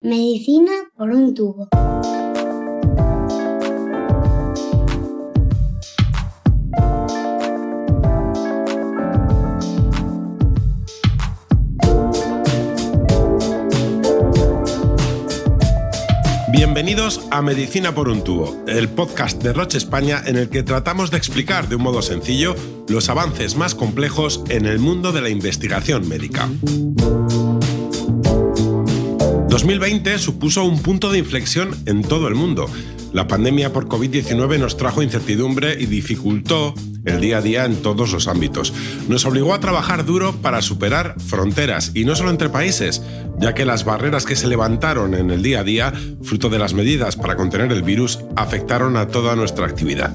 Medicina por un tubo. Bienvenidos a Medicina por un tubo, el podcast de Roche España en el que tratamos de explicar de un modo sencillo los avances más complejos en el mundo de la investigación médica. 2020 supuso un punto de inflexión en todo el mundo. La pandemia por COVID-19 nos trajo incertidumbre y dificultó el día a día en todos los ámbitos. Nos obligó a trabajar duro para superar fronteras, y no solo entre países, ya que las barreras que se levantaron en el día a día, fruto de las medidas para contener el virus, afectaron a toda nuestra actividad.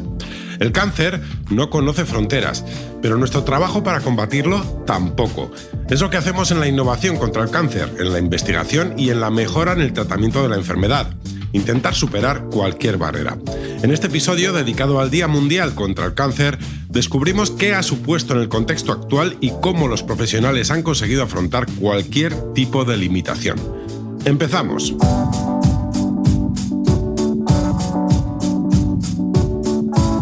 El cáncer no conoce fronteras, pero nuestro trabajo para combatirlo tampoco. Es lo que hacemos en la innovación contra el cáncer, en la investigación y en la mejora en el tratamiento de la enfermedad. Intentar superar cualquier barrera. En este episodio dedicado al Día Mundial contra el Cáncer, descubrimos qué ha supuesto en el contexto actual y cómo los profesionales han conseguido afrontar cualquier tipo de limitación. ¡Empezamos!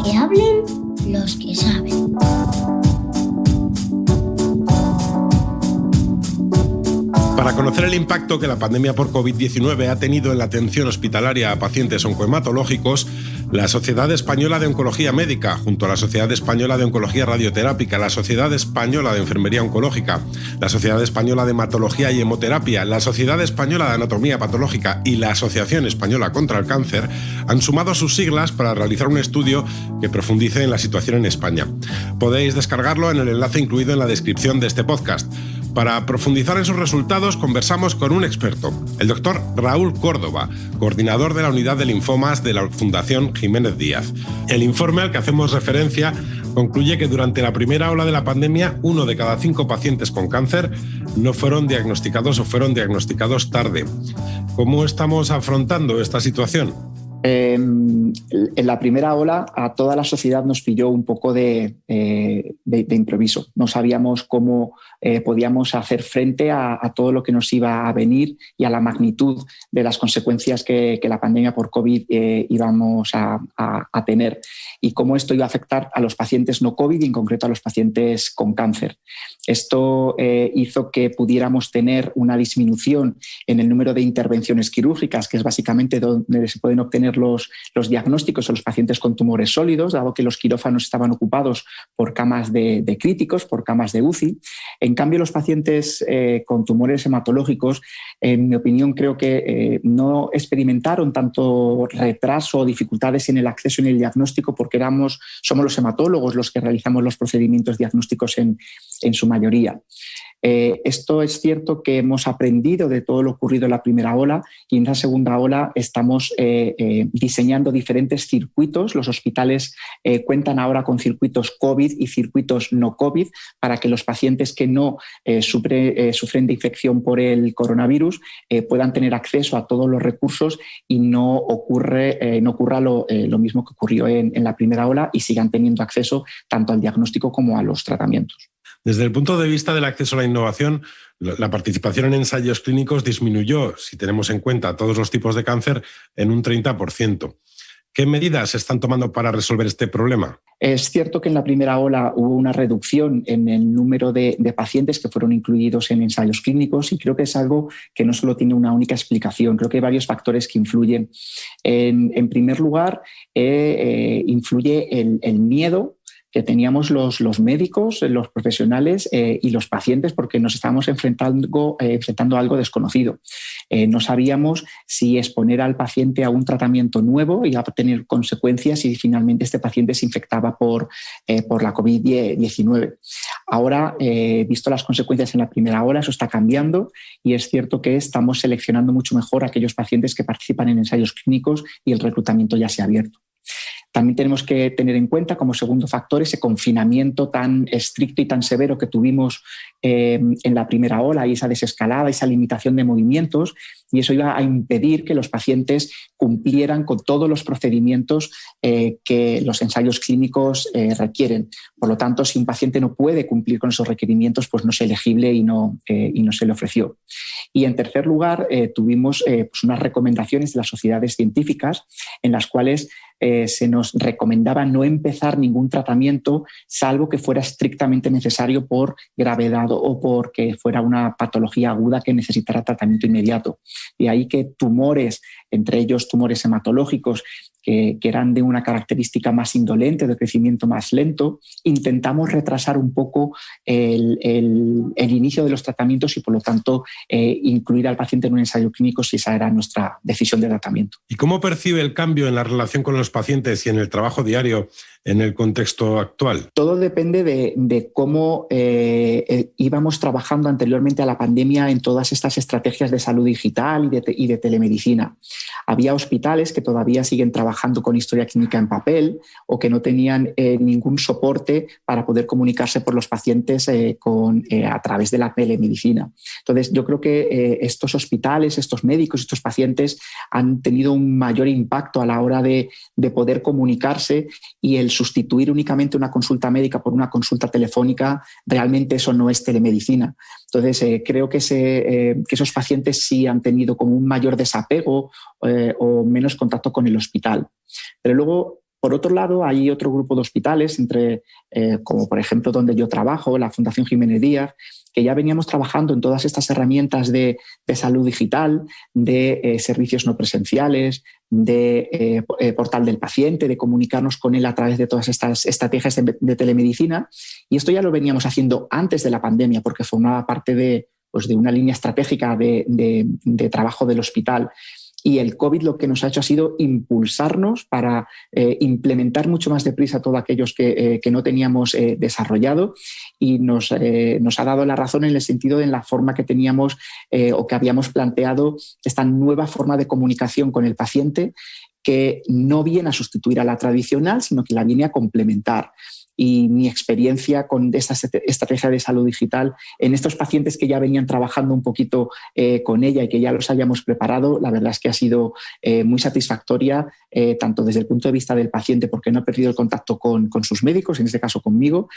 Que hablen los que saben. Para conocer el impacto que la pandemia por COVID-19 ha tenido en la atención hospitalaria a pacientes oncohematológicos, la Sociedad Española de Oncología Médica, junto a la Sociedad Española de Oncología Radioterápica, la Sociedad Española de Enfermería Oncológica, la Sociedad Española de Hematología y Hemoterapia, la Sociedad Española de Anatomía Patológica y la Asociación Española contra el Cáncer, han sumado sus siglas para realizar un estudio que profundice en la situación en España. Podéis descargarlo en el enlace incluido en la descripción de este podcast. Para profundizar en sus resultados, conversamos con un experto, el doctor Raúl Córdoba, coordinador de la Unidad de Linfomas de la Fundación Jiménez Díaz. El informe al que hacemos referencia concluye que durante la primera ola de la pandemia, 1 de cada 5 pacientes con cáncer no fueron diagnosticados o fueron diagnosticados tarde. ¿Cómo estamos afrontando esta situación? En la primera ola a toda la sociedad nos pilló un poco de improviso. No sabíamos cómo podíamos hacer frente a todo lo que nos iba a venir y a la magnitud de las consecuencias que la pandemia por COVID íbamos a tener, y cómo esto iba a afectar a los pacientes no COVID y en concreto a los pacientes con cáncer. Esto hizo que pudiéramos tener una disminución en el número de intervenciones quirúrgicas, que es básicamente donde se pueden obtener los diagnósticos a los pacientes con tumores sólidos, dado que los quirófanos estaban ocupados por camas de críticos, por camas de UCI. En cambio, los pacientes con tumores hematológicos, en mi opinión, creo que no experimentaron tanto retraso o dificultades en el acceso y en el diagnóstico, porque somos los hematólogos los que realizamos los procedimientos diagnósticos en su mayoría. Esto es cierto que hemos aprendido de todo lo ocurrido en la primera ola, y en la segunda ola estamos diseñando diferentes circuitos. Los hospitales cuentan ahora con circuitos COVID y circuitos no COVID para que los pacientes que no sufren de infección por el coronavirus puedan tener acceso a todos los recursos y no ocurra lo mismo que ocurrió en la primera ola, y sigan teniendo acceso tanto al diagnóstico como a los tratamientos. Desde el punto de vista del acceso a la innovación, la participación en ensayos clínicos disminuyó, si tenemos en cuenta todos los tipos de cáncer, en un 30%. ¿Qué medidas se están tomando para resolver este problema? Es cierto que en la primera ola hubo una reducción en el número de pacientes que fueron incluidos en ensayos clínicos, y creo que es algo que no solo tiene una única explicación. Creo que hay varios factores que influyen. En primer lugar, influye el miedo que teníamos los médicos, los profesionales y los pacientes, porque nos estábamos enfrentando a algo desconocido. No sabíamos si exponer al paciente a un tratamiento nuevo iba a tener consecuencias si finalmente este paciente se infectaba por la COVID-19. Ahora, visto las consecuencias en la primera ola, eso está cambiando, y es cierto que estamos seleccionando mucho mejor a aquellos pacientes que participan en ensayos clínicos y el reclutamiento ya se ha abierto. También tenemos que tener en cuenta como segundo factor ese confinamiento tan estricto y tan severo que tuvimos en la primera ola, y esa desescalada, esa limitación de movimientos, y eso iba a impedir que los pacientes cumplieran con todos los procedimientos que los ensayos clínicos requieren. Por lo tanto, si un paciente no puede cumplir con esos requerimientos, pues no es elegible y no se le ofreció. Y en tercer lugar, tuvimos pues unas recomendaciones de las sociedades científicas en las cuales se nos recomendaba no empezar ningún tratamiento salvo que fuera estrictamente necesario por gravedad o porque fuera una patología aguda que necesitara tratamiento inmediato. De ahí que tumores, entre ellos tumores hematológicos, que eran de una característica más indolente, de crecimiento más lento, intentamos retrasar un poco el inicio de los tratamientos y, por lo tanto, incluir al paciente en un ensayo clínico si esa era nuestra decisión de tratamiento. ¿Y cómo percibe el cambio en la relación con los pacientes y en el trabajo diario en el contexto actual? Todo depende de cómo íbamos trabajando anteriormente a la pandemia en todas estas estrategias de salud digital y de telemedicina. Había hospitales que todavía siguen trabajando con historia clínica en papel o que no tenían ningún soporte para poder comunicarse por los pacientes a través de la telemedicina. Entonces, yo creo que estos hospitales, estos médicos, estos pacientes han tenido un mayor impacto a la hora de poder comunicarse, y el sustituir únicamente una consulta médica por una consulta telefónica, realmente eso no es telemedicina. Entonces, creo que esos pacientes sí han tenido como un mayor desapego o menos contacto con el hospital. Pero luego, por otro lado, hay otro grupo de hospitales, como por ejemplo donde yo trabajo, la Fundación Jiménez Díaz, que ya veníamos trabajando en todas estas herramientas de salud digital, de servicios no presenciales, de portal del paciente, de comunicarnos con él a través de todas estas estrategias de telemedicina. Y esto ya lo veníamos haciendo antes de la pandemia, porque formaba parte de una línea estratégica de trabajo del hospital. Y el COVID lo que nos ha hecho ha sido impulsarnos para implementar mucho más deprisa todo aquellos que no teníamos desarrollado, y nos ha dado la razón en el sentido de la forma que teníamos o que habíamos planteado esta nueva forma de comunicación con el paciente, que no viene a sustituir a la tradicional, sino que la viene a complementar. Y mi experiencia con esta estrategia de salud digital en estos pacientes que ya venían trabajando un poquito con ella y que ya los habíamos preparado, la verdad es que ha sido muy satisfactoria, tanto desde el punto de vista del paciente, porque no ha perdido el contacto con sus médicos, en este caso conmigo,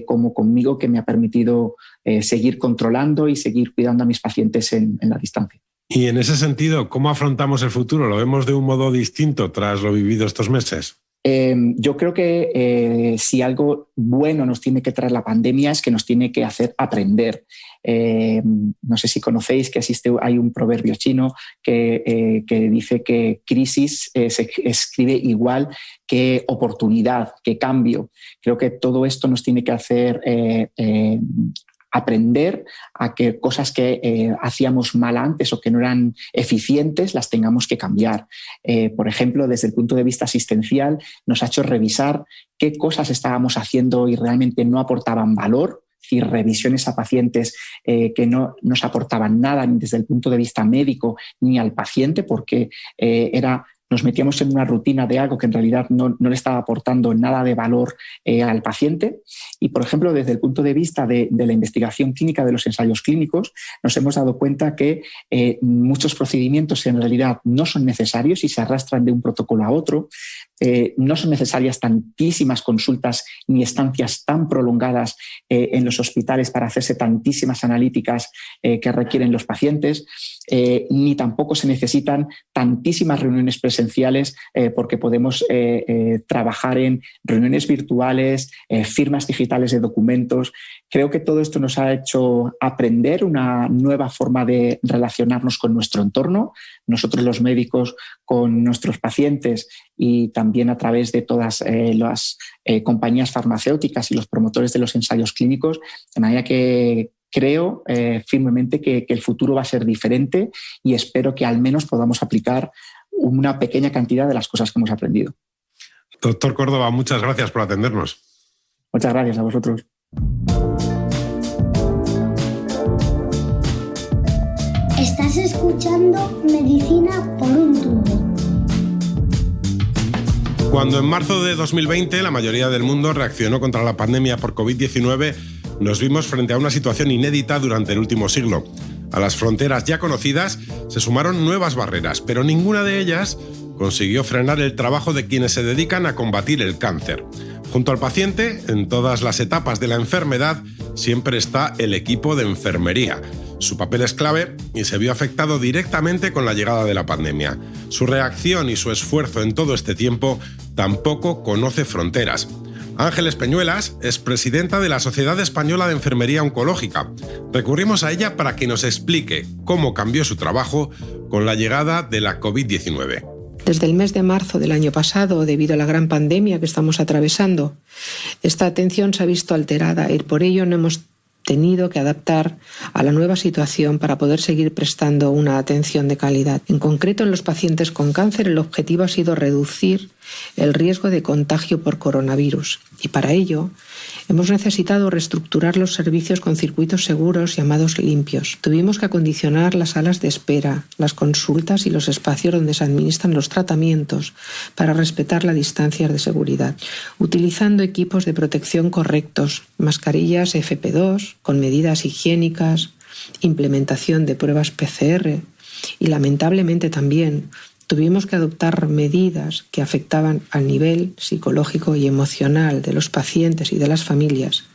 como conmigo, que me ha permitido seguir controlando y seguir cuidando a mis pacientes en la distancia. Y en ese sentido, ¿cómo afrontamos el futuro? ¿Lo vemos de un modo distinto tras lo vivido estos meses? Yo creo que si algo bueno nos tiene que traer la pandemia es que nos tiene que hacer aprender. No sé si conocéis que hay un proverbio chino que dice que crisis se escribe igual que oportunidad, que cambio. Creo que todo esto nos tiene que hacer aprender a que cosas que hacíamos mal antes o que no eran eficientes las tengamos que cambiar. Por ejemplo, desde el punto de vista asistencial, nos ha hecho revisar qué cosas estábamos haciendo y realmente no aportaban valor, es decir, revisiones a pacientes que no nos aportaban nada ni desde el punto de vista médico ni al paciente, porque nos metíamos en una rutina de algo que en realidad no le estaba aportando nada de valor al paciente. Y, por ejemplo, desde el punto de vista de la investigación clínica, de los ensayos clínicos, nos hemos dado cuenta que muchos procedimientos en realidad no son necesarios y se arrastran de un protocolo a otro. No son necesarias tantísimas consultas ni estancias tan prolongadas en los hospitales para hacerse tantísimas analíticas que requieren los pacientes, ni tampoco se necesitan tantísimas reuniones presenciales porque podemos trabajar en reuniones virtuales, firmas digitales de documentos. Creo que todo esto nos ha hecho aprender una nueva forma de relacionarnos con nuestro entorno, nosotros los médicos con nuestros pacientes y también a través de todas las compañías farmacéuticas y los promotores de los ensayos clínicos, de manera que creo firmemente que el futuro va a ser diferente y espero que al menos podamos aplicar una pequeña cantidad de las cosas que hemos aprendido. Doctor Córdoba, muchas gracias por atendernos. Muchas gracias a vosotros. Estás escuchando Medicina por un tubo. Cuando en marzo de 2020 la mayoría del mundo reaccionó contra la pandemia por COVID-19, nos vimos frente a una situación inédita durante el último siglo. A las fronteras ya conocidas se sumaron nuevas barreras, pero ninguna de ellas consiguió frenar el trabajo de quienes se dedican a combatir el cáncer. Junto al paciente, en todas las etapas de la enfermedad, siempre está el equipo de enfermería. Su papel es clave y se vio afectado directamente con la llegada de la pandemia. Su reacción y su esfuerzo en todo este tiempo tampoco conoce fronteras. Ángeles Peñuelas es presidenta de la Sociedad Española de Enfermería Oncológica. Recurrimos a ella para que nos explique cómo cambió su trabajo con la llegada de la COVID-19. Desde el mes de marzo del año pasado, debido a la gran pandemia que estamos atravesando, esta atención se ha visto alterada y por ello no hemos tenido que adaptar a la nueva situación para poder seguir prestando una atención de calidad. En concreto, en los pacientes con cáncer, el objetivo ha sido reducir el riesgo de contagio por coronavirus y para ello hemos necesitado reestructurar los servicios con circuitos seguros llamados limpios. Tuvimos que acondicionar las salas de espera, las consultas y los espacios donde se administran los tratamientos para respetar las distancias de seguridad, utilizando equipos de protección correctos, mascarillas FP2 con medidas higiénicas, implementación de pruebas PCR y lamentablemente también tuvimos que adoptar medidas que afectaban al nivel psicológico y emocional de los pacientes y de las familias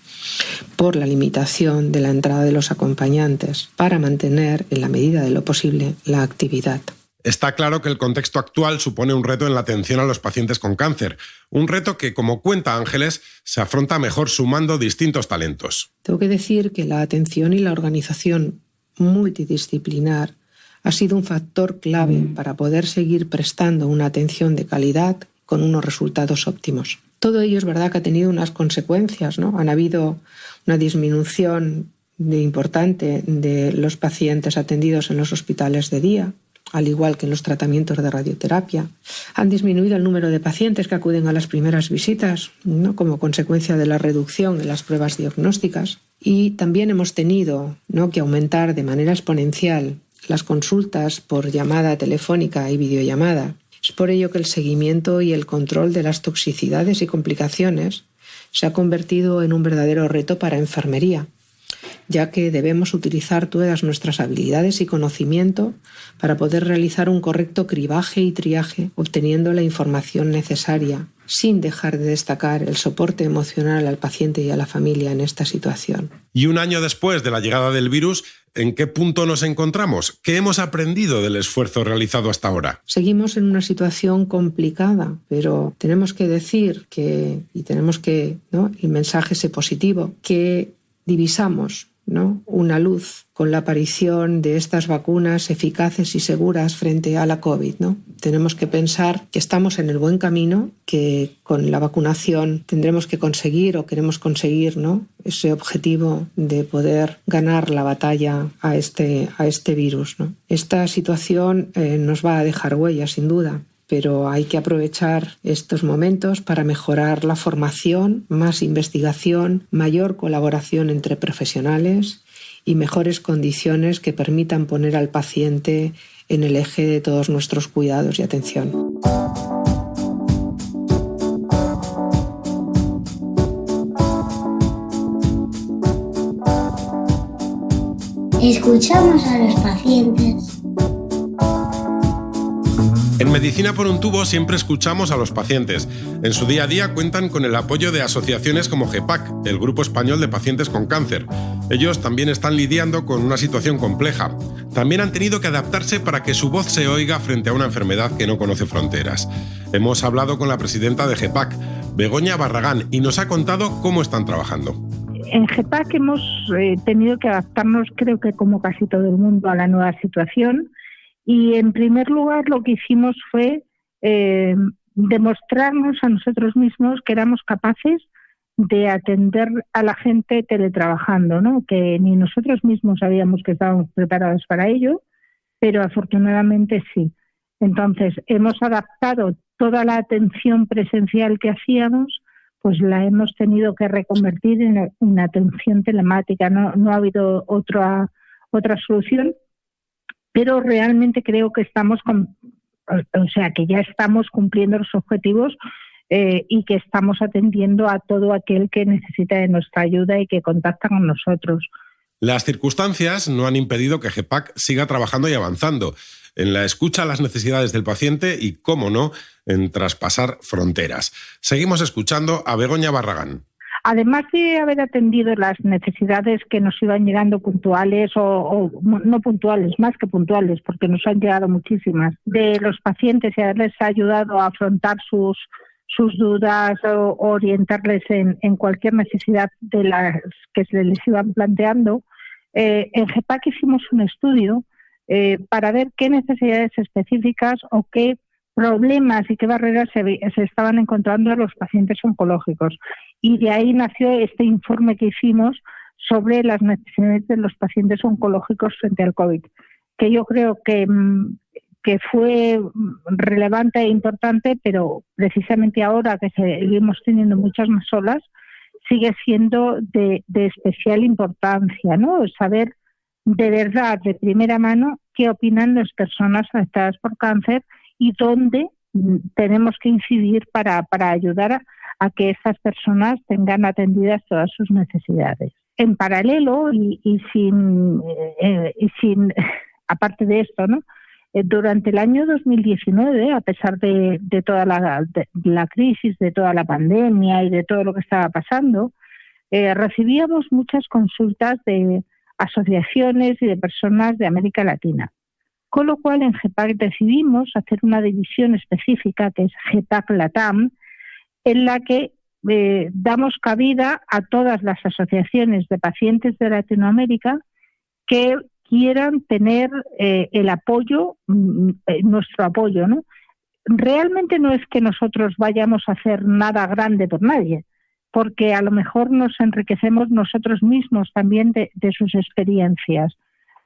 por la limitación de la entrada de los acompañantes para mantener, en la medida de lo posible, la actividad. Está claro que el contexto actual supone un reto en la atención a los pacientes con cáncer, un reto que, como cuenta Ángeles, se afronta mejor sumando distintos talentos. Tengo que decir que la atención y la organización multidisciplinar ha sido un factor clave para poder seguir prestando una atención de calidad con unos resultados óptimos. Todo ello es verdad que ha tenido unas consecuencias, ¿no? Han habido una disminución importante de los pacientes atendidos en los hospitales de día, al igual que en los tratamientos de radioterapia. Han disminuido el número de pacientes que acuden a las primeras visitas, ¿no? Como consecuencia de la reducción en las pruebas diagnósticas. Y también hemos tenido, ¿no?, que aumentar de manera exponencial las consultas por llamada telefónica y videollamada. Es por ello que el seguimiento y el control de las toxicidades y complicaciones se ha convertido en un verdadero reto para enfermería, ya que debemos utilizar todas nuestras habilidades y conocimiento para poder realizar un correcto cribaje y triaje, obteniendo la información necesaria, sin dejar de destacar el soporte emocional al paciente y a la familia en esta situación. Y un año después de la llegada del virus, ¿en qué punto nos encontramos? ¿Qué hemos aprendido del esfuerzo realizado hasta ahora? Seguimos en una situación complicada, pero tenemos que decir que, y tenemos que, ¿no?, el mensaje es positivo, que divisamos, ¿no?, una luz con la aparición de estas vacunas eficaces y seguras frente a la COVID, ¿no? Tenemos que pensar que estamos en el buen camino, que con la vacunación tendremos que conseguir o queremos conseguir, ¿no?, ese objetivo de poder ganar la batalla a este virus, ¿no? Esta situación nos va a dejar huella, sin duda, pero hay que aprovechar estos momentos para mejorar la formación, más investigación, mayor colaboración entre profesionales y mejores condiciones que permitan poner al paciente en el eje de todos nuestros cuidados y atención. Escuchamos a los pacientes. En Medicina por un tubo siempre escuchamos a los pacientes. En su día a día cuentan con el apoyo de asociaciones como GEPAC, el Grupo Español de Pacientes con Cáncer. Ellos también están lidiando con una situación compleja. También han tenido que adaptarse para que su voz se oiga frente a una enfermedad que no conoce fronteras. Hemos hablado con la presidenta de GEPAC, Begoña Barragán, y nos ha contado cómo están trabajando. En GEPAC hemos tenido que adaptarnos, creo que como casi todo el mundo, a la nueva situación. Y en primer lugar lo que hicimos fue demostrarnos a nosotros mismos que éramos capaces de atender a la gente teletrabajando, ¿no? Que ni nosotros mismos sabíamos que estábamos preparados para ello, pero afortunadamente sí. Entonces hemos adaptado toda la atención presencial que hacíamos, pues la hemos tenido que reconvertir en una atención telemática. No ha habido otra solución. Pero realmente creo que que ya estamos cumpliendo los objetivos y que estamos atendiendo a todo aquel que necesita de nuestra ayuda y que contacta con nosotros. Las circunstancias no han impedido que GEPAC siga trabajando y avanzando en la escucha a las necesidades del paciente y, cómo no, en traspasar fronteras. Seguimos escuchando a Begoña Barragán. Además de haber atendido las necesidades que nos iban llegando puntuales o no puntuales, más que puntuales, porque nos han llegado muchísimas, de los pacientes y haberles ayudado a afrontar sus dudas o orientarles en cualquier necesidad de las que se les iban planteando, en GEPAC hicimos un estudio para ver qué necesidades específicas o qué problemas y qué barreras se estaban encontrando los pacientes oncológicos. Y de ahí nació este informe que hicimos sobre las necesidades de los pacientes oncológicos frente al COVID, que yo creo que fue relevante e importante, pero precisamente ahora que seguimos teniendo muchas más olas, sigue siendo de especial importancia, ¿no? Saber de verdad, de primera mano, qué opinan las personas afectadas por cáncer y dónde tenemos que incidir para ayudar a que estas personas tengan atendidas todas sus necesidades. En paralelo y sin aparte de esto, ¿no? Durante el año 2019, a pesar de toda la crisis, de toda la pandemia y de todo lo que estaba pasando, recibíamos muchas consultas de asociaciones y de personas de América Latina. Con lo cual, en GEPAC decidimos hacer una división específica, que es GEPAC LATAM, en la que damos cabida a todas las asociaciones de pacientes de Latinoamérica que quieran tener el apoyo, nuestro apoyo, ¿no? Realmente no es que nosotros vayamos a hacer nada grande por nadie, porque a lo mejor nos enriquecemos nosotros mismos también de sus experiencias.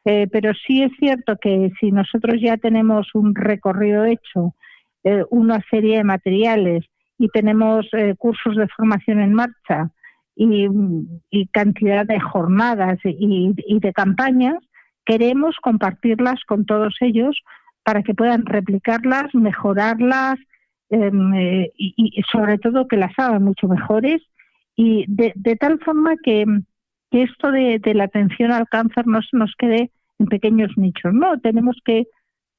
Pero sí es cierto que si nosotros ya tenemos un recorrido hecho, una serie de materiales y tenemos cursos de formación en marcha y cantidad de jornadas y de campañas, queremos compartirlas con todos ellos para que puedan replicarlas, mejorarlas y sobre todo que las hagan mucho mejores y de tal forma que esto de la atención al cáncer no se nos quede en pequeños nichos. No, tenemos que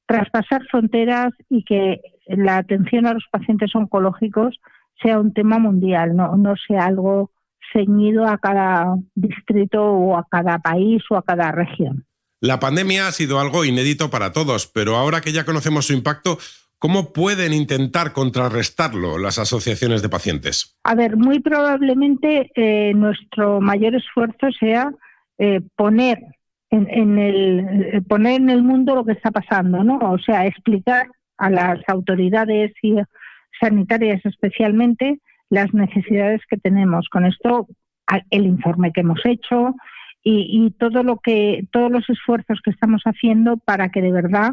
traspasar fronteras y que la atención a los pacientes oncológicos sea un tema mundial, no sea algo ceñido a cada distrito o a cada país o a cada región. La pandemia ha sido algo inédito para todos, pero ahora que ya conocemos su impacto, ¿cómo pueden intentar contrarrestarlo las asociaciones de pacientes? A ver, muy probablemente nuestro mayor esfuerzo sea poner en el mundo lo que está pasando, ¿no? O sea, explicar a las autoridades y sanitarias especialmente las necesidades que tenemos. Con esto, el informe que hemos hecho y todos los esfuerzos que estamos haciendo para que de verdad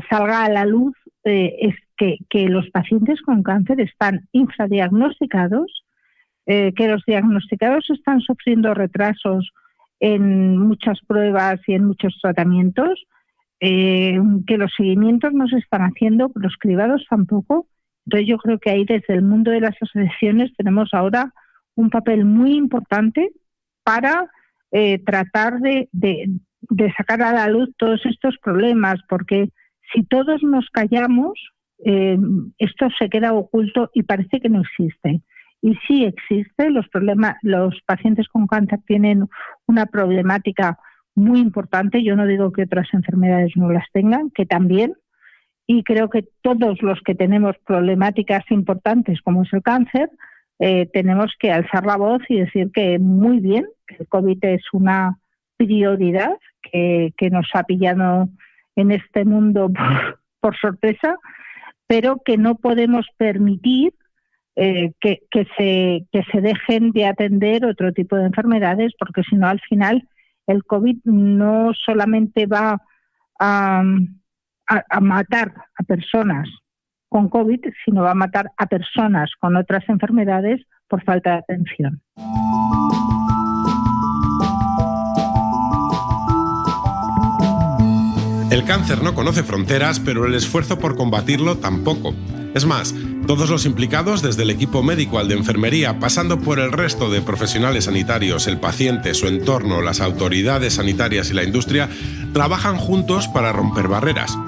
salga a la luz es que los pacientes con cáncer están infradiagnosticados, que los diagnosticados están sufriendo retrasos en muchas pruebas y en muchos tratamientos, que los seguimientos no se están haciendo, los cribados tampoco. Entonces yo creo que ahí desde el mundo de las asociaciones tenemos ahora un papel muy importante para tratar de sacar a la luz todos estos problemas, porque si todos nos callamos, esto se queda oculto y parece que no existe. Y sí existe, los pacientes con cáncer tienen una problemática muy importante. Yo no digo que otras enfermedades no las tengan, que también. Y creo que todos los que tenemos problemáticas importantes como es el cáncer, tenemos que alzar la voz y decir que muy bien, que el COVID es una prioridad que nos ha pillado en este mundo por sorpresa, pero que no podemos permitir que se dejen de atender otro tipo de enfermedades, porque si no al final el COVID no solamente va a matar a personas con COVID, sino va a matar a personas con otras enfermedades por falta de atención. El cáncer no conoce fronteras, pero el esfuerzo por combatirlo tampoco. Es más, todos los implicados, desde el equipo médico al de enfermería, pasando por el resto de profesionales sanitarios, el paciente, su entorno, las autoridades sanitarias y la industria, trabajan juntos para romper barreras.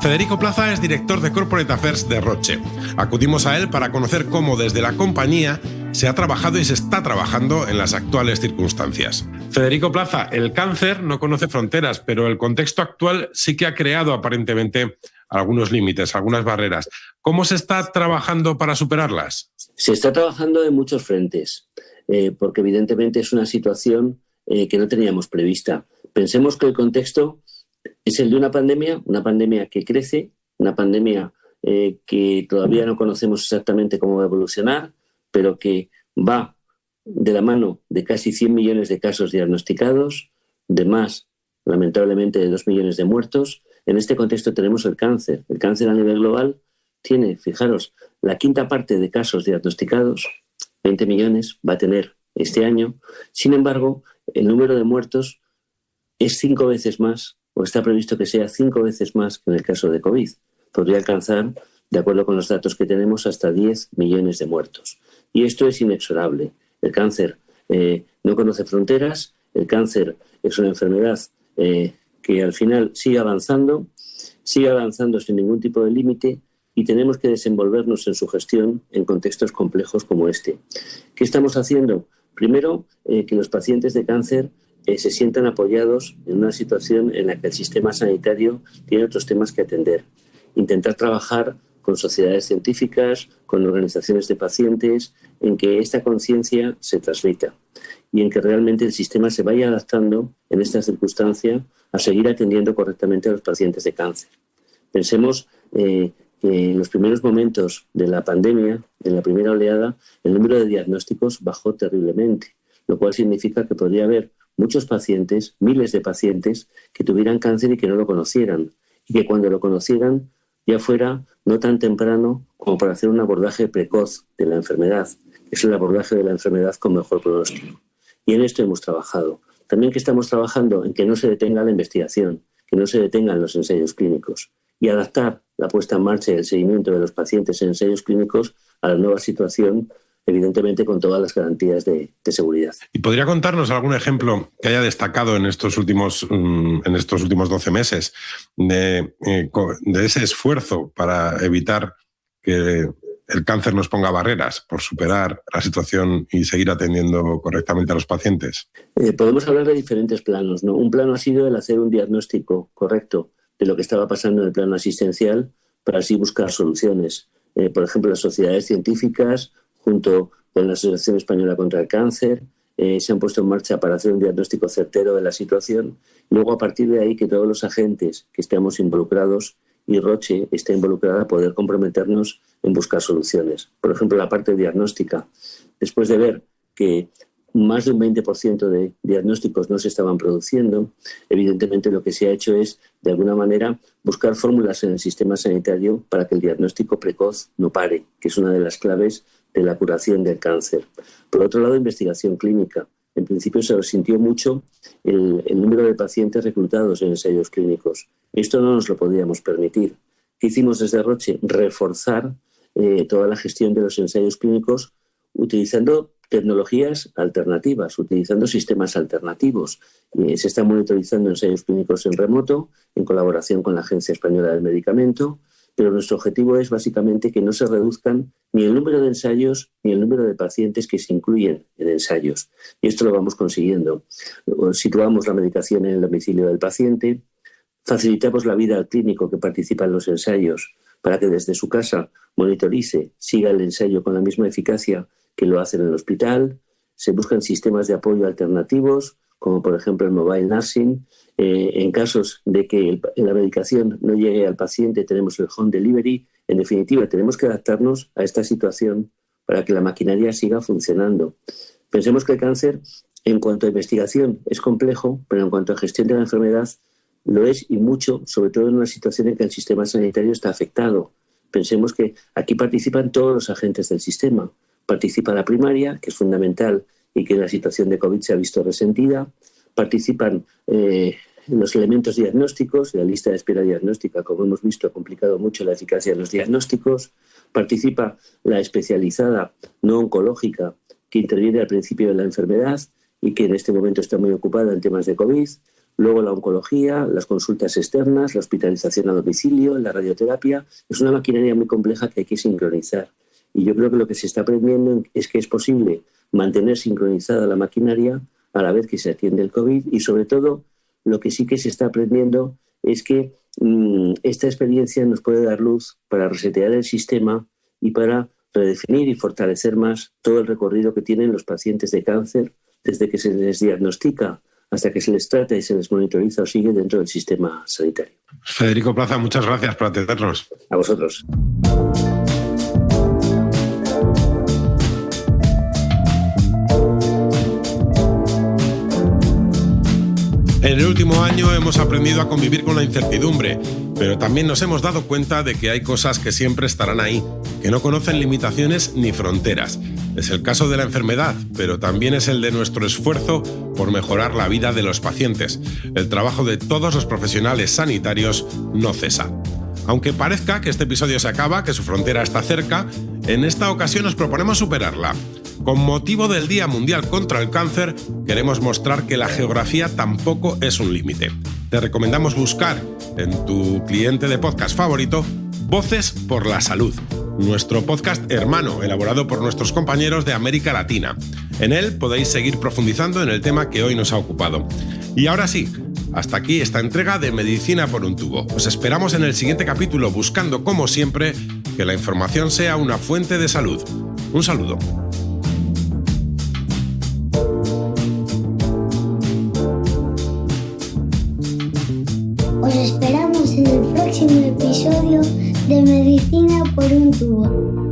Federico Plaza es director de Corporate Affairs de Roche. Acudimos a él para conocer cómo desde la compañía se ha trabajado y se está trabajando en las actuales circunstancias. Federico Plaza, el cáncer no conoce fronteras, pero el contexto actual sí que ha creado aparentemente algunos límites, algunas barreras. ¿Cómo se está trabajando para superarlas? Se está trabajando en muchos frentes, porque evidentemente es una situación que no teníamos prevista. Pensemos que el contexto es el de una pandemia que crece, una pandemia que todavía no conocemos exactamente cómo va a evolucionar, pero que va de la mano de casi 100 millones de casos diagnosticados, de más, lamentablemente, de 2 millones de muertos. En este contexto tenemos el cáncer. El cáncer a nivel global tiene, fijaros, la quinta parte de casos diagnosticados, 20 millones, va a tener este año. Sin embargo, el número de muertos es 5 veces más, o está previsto que sea 5 veces más que en el caso de COVID. Podría alcanzar, de acuerdo con los datos que tenemos, hasta 10 millones de muertos. Y esto es inexorable. El cáncer no conoce fronteras, el cáncer es una enfermedad que al final sigue avanzando sin ningún tipo de límite, y tenemos que desenvolvernos en su gestión en contextos complejos como este. ¿Qué estamos haciendo? Primero, que los pacientes de cáncer se sientan apoyados en una situación en la que el sistema sanitario tiene otros temas que atender. Intentar trabajar con sociedades científicas, con organizaciones de pacientes, en que esta conciencia se transmita y en que realmente el sistema se vaya adaptando en esta circunstancia a seguir atendiendo correctamente a los pacientes de cáncer. Pensemos que en los primeros momentos de la pandemia, en la primera oleada, el número de diagnósticos bajó terriblemente, lo cual significa que podría haber muchos pacientes, miles de pacientes, que tuvieran cáncer y que no lo conocieran, y que cuando lo conocieran ya fuera no tan temprano como para hacer un abordaje precoz de la enfermedad, que es el abordaje de la enfermedad con mejor pronóstico. Y en esto hemos trabajado. También que estamos trabajando en que no se detenga la investigación, que no se detengan los ensayos clínicos, y adaptar la puesta en marcha y el seguimiento de los pacientes en ensayos clínicos a la nueva situación, evidentemente con todas las garantías de seguridad. ¿Y podría contarnos algún ejemplo que haya destacado en estos últimos 12 meses de ese esfuerzo para evitar que el cáncer nos ponga barreras por superar la situación y seguir atendiendo correctamente a los pacientes? Podemos hablar de diferentes planos, ¿no? Un plano ha sido el hacer un diagnóstico correcto de lo que estaba pasando en el plano asistencial para así buscar soluciones. Por ejemplo, las sociedades científicas, junto con la Asociación Española contra el Cáncer, se han puesto en marcha para hacer un diagnóstico certero de la situación. Luego, a partir de ahí, que todos los agentes que estemos involucrados y Roche está involucrada a poder comprometernos en buscar soluciones. Por ejemplo, la parte diagnóstica. Después de ver que más de un 20% de diagnósticos no se estaban produciendo, evidentemente lo que se ha hecho es, de alguna manera, buscar fórmulas en el sistema sanitario para que el diagnóstico precoz no pare, que es una de las claves de la curación del cáncer. Por otro lado, investigación clínica. En principio se resintió mucho el número de pacientes reclutados en ensayos clínicos. Esto no nos lo podíamos permitir. ¿Qué hicimos desde Roche? Reforzar toda la gestión de los ensayos clínicos utilizando tecnologías alternativas, utilizando sistemas alternativos. Se están monitorizando ensayos clínicos en remoto, en colaboración con la Agencia Española del Medicamento, pero nuestro objetivo es básicamente que no se reduzcan ni el número de ensayos ni el número de pacientes que se incluyen en ensayos. Y esto lo vamos consiguiendo. Situamos la medicación en el domicilio del paciente, facilitamos la vida al clínico que participa en los ensayos para que desde su casa monitorice, siga el ensayo con la misma eficacia que lo hace en el hospital. Se buscan sistemas de apoyo alternativos, como por ejemplo el mobile nursing. En casos de que la medicación no llegue al paciente, tenemos el home delivery. En definitiva, tenemos que adaptarnos a esta situación para que la maquinaria siga funcionando. Pensemos que el cáncer, en cuanto a investigación, es complejo, pero en cuanto a gestión de la enfermedad, lo es y mucho, sobre todo en una situación en que el sistema sanitario está afectado. Pensemos que aquí participan todos los agentes del sistema. Participa la primaria, que es fundamental y que en la situación de COVID se ha visto resentida. Participan los elementos diagnósticos, la lista de espera diagnóstica, como hemos visto, ha complicado mucho la eficacia de los diagnósticos. Participa la especializada no oncológica, que interviene al principio de la enfermedad y que en este momento está muy ocupada en temas de COVID. Luego la oncología, las consultas externas, la hospitalización a domicilio, la radioterapia. Es una maquinaria muy compleja que hay que sincronizar. Y yo creo que lo que se está aprendiendo es que es posible mantener sincronizada la maquinaria a la vez que se atiende el COVID, y sobre todo lo que sí que se está aprendiendo es que esta experiencia nos puede dar luz para resetear el sistema y para redefinir y fortalecer más todo el recorrido que tienen los pacientes de cáncer desde que se les diagnostica hasta que se les trata y se les monitoriza o sigue dentro del sistema sanitario. Federico Plaza, muchas gracias por atendernos. A vosotros. En el último año hemos aprendido a convivir con la incertidumbre, pero también nos hemos dado cuenta de que hay cosas que siempre estarán ahí, que no conocen limitaciones ni fronteras. Es el caso de la enfermedad, pero también es el de nuestro esfuerzo por mejorar la vida de los pacientes. El trabajo de todos los profesionales sanitarios no cesa. Aunque parezca que este episodio se acaba, que su frontera está cerca, en esta ocasión nos proponemos superarla. Con motivo del Día Mundial contra el Cáncer, queremos mostrar que la geografía tampoco es un límite. Te recomendamos buscar en tu cliente de podcast favorito Voces por la Salud, nuestro podcast hermano elaborado por nuestros compañeros de América Latina. En él podéis seguir profundizando en el tema que hoy nos ha ocupado. Y ahora sí, hasta aquí esta entrega de Medicina por un tubo. Os esperamos en el siguiente capítulo buscando, como siempre, que la información sea una fuente de salud. Un saludo. Os esperamos en el próximo episodio de Medicina por un tubo.